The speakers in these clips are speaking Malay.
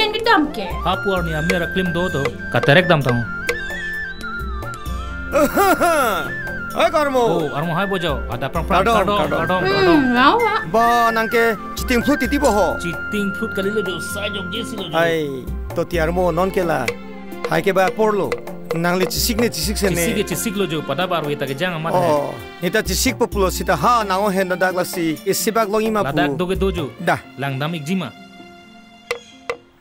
mian ke dam ke? Hapuar ni amir aklim do to katerek dam tahu. Hai Karmo. Oh, armo hai bojo. Ada perang Kadong. Lawa. Ba nangke chiting flute titi boho. Citing fruit kali lo jo sai jom jesi lo. Ai to tiarmo non kela. Hai ke ba porlo. Nangli cisik sene. Cisik lo jo pada baru kita ke jangan amat. Oh, nita cisik populo sita ha nango henda daglasi isibak longi mapu. Ladak doge dojo. Dah. Langdam ikjima.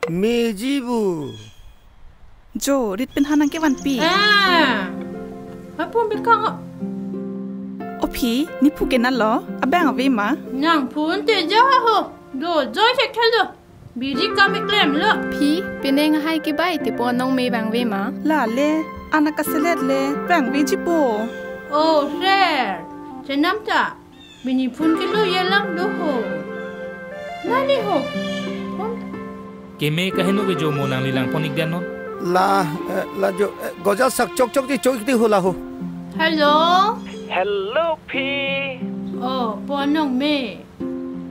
Mejibu. Jo, rit pen hanang ke wan pi. Apa bekang? Opi, ni pu kenan lo? Abang ave ma? Nang pun te jaho. Do joy cek thalo. Biji kami klem lo. Phi peneng hai ke bai te po nong me bang ve ma. La le, anak kaselet le, bang ve jipo. Oh, share. Cenam ta. Bini pun ke lo yelang do ho. Nani ho. Keme kahenu ke jo mo nang lilang ponik dan non. La jo gojal sak chok di chok di hula ho. Hello. Hello, P. Oh, ponong me.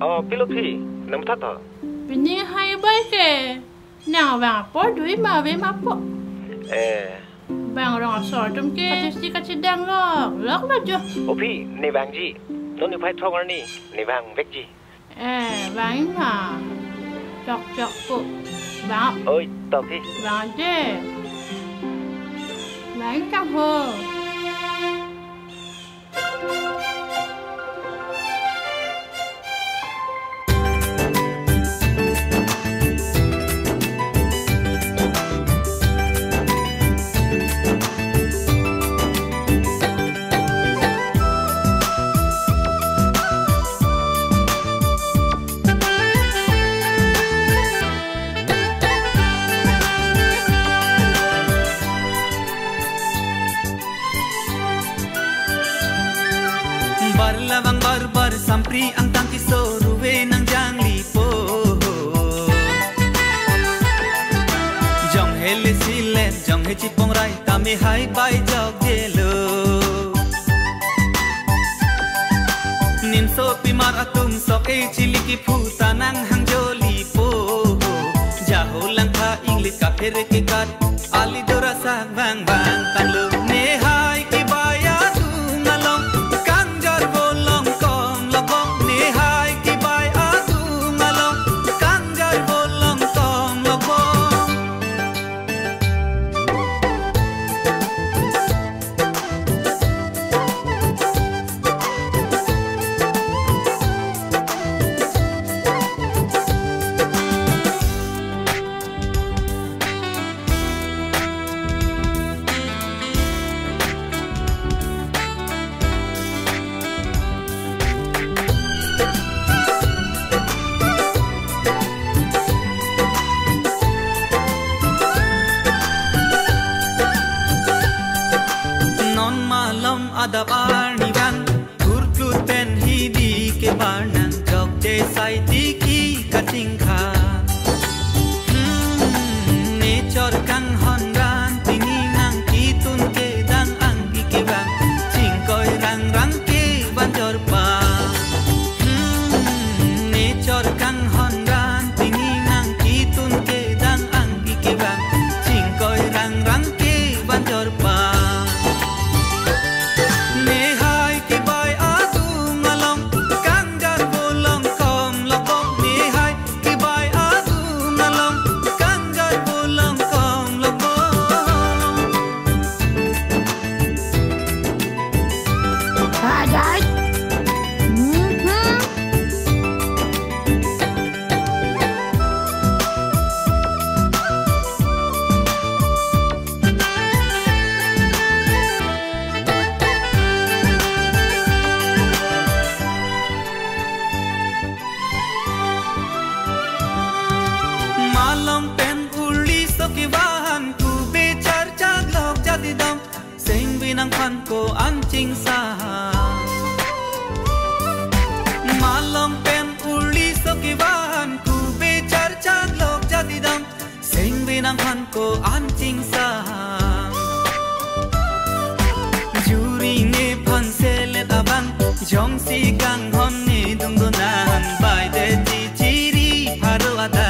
Oh, Pilo P. Nam tata. Bini hai bai ke. Nang bang po dui ma ve ma po. Bang rong sor tum ke. Kacik dang lo. Lok lo jo. Oh, P. Ni bang ji. Non ni pai thong ni. Ni bang vek ji. Bang ha. Chok po. Bang. Ôi, tao P. Bang je. Bang chang ho. Barlawang barbar sampri ang tangki soruwe ng jangli po. Jong hele silet, jong he chipong rai, kami hai bai jog jelo. Nin so pimar atum sok e chiliki puta nang hang joli po. Jaho lang ka inglit ka pere ke kat, ali dora sak bang bang tanglo. Ne hai ki baya tu ngalong. Ada barni bang kurkuten hidi ke barnang jog de sai tiki kating kha nature kang honran tingi nang kitun ke dang angki ke bang chingkoi rang ke banjor pa nature kang honran tingi nang kitun ke dang angki ke bang chingkoi rang ke banjor pa. Ko anjing sah malam pen uli sokiwan ku becar caglok jadi dam sing binang ko anjing sah juri ne pansele abang jong si gang hon ni dunggunan bai de ciri haru ada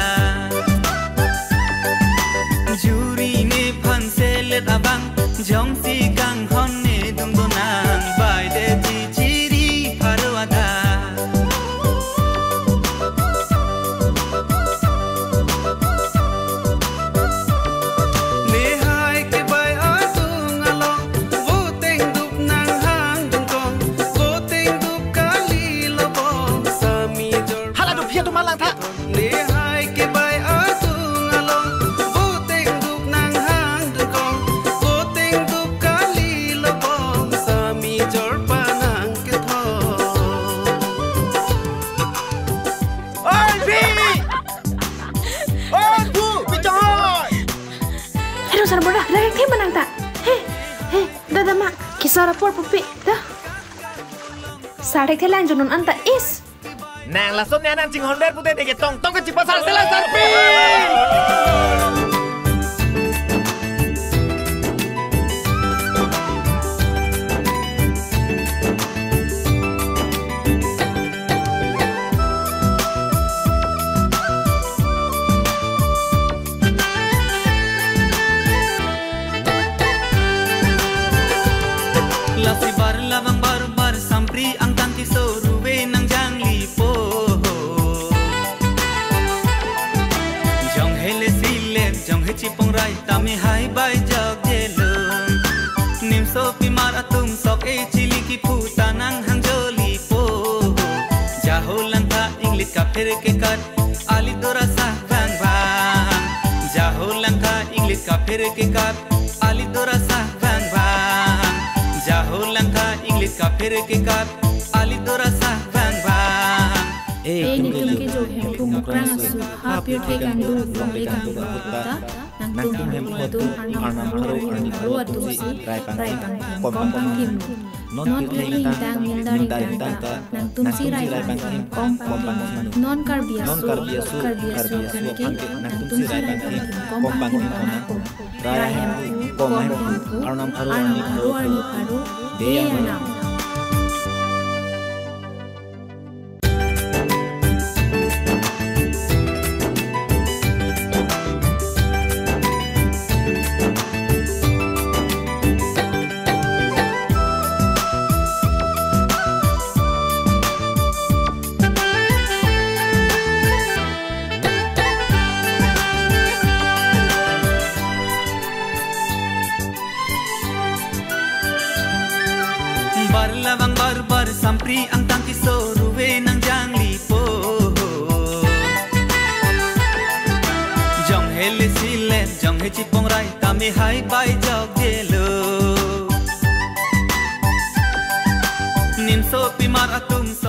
Kisah rapor pupi dah. Sarek telan junun anta is. Nang lason ni nang cing Honda putih dek tong ke cipasar selang sarpi. Chipong rai tami hai bai jog jelung nim so pimar atum sok e chili ki puta nang hang joli po jaholang tha inglit ka pher ke kat ali dora sa bang bang jaholang tha inglit ka pher ke kat ali dora sa bang bang jaholang tha inglit ka pher ke kat ali dora sa bang bang ni tum ke jo hem kum krang su ha pyo the kan du long le kan puta nang tum hem tu arnam haru atu si rai pang kom pang kim non king tang min dari tang nang tum si rai pang kom pang non kar biasu kan ke nang tum si rai pang kom pang rai hem kom hem arnam haru de na sampri ang tangki soruwe nang jangli po jong hele sile jong he chipong rai tami hai bai jog jelo nim so pimar atum so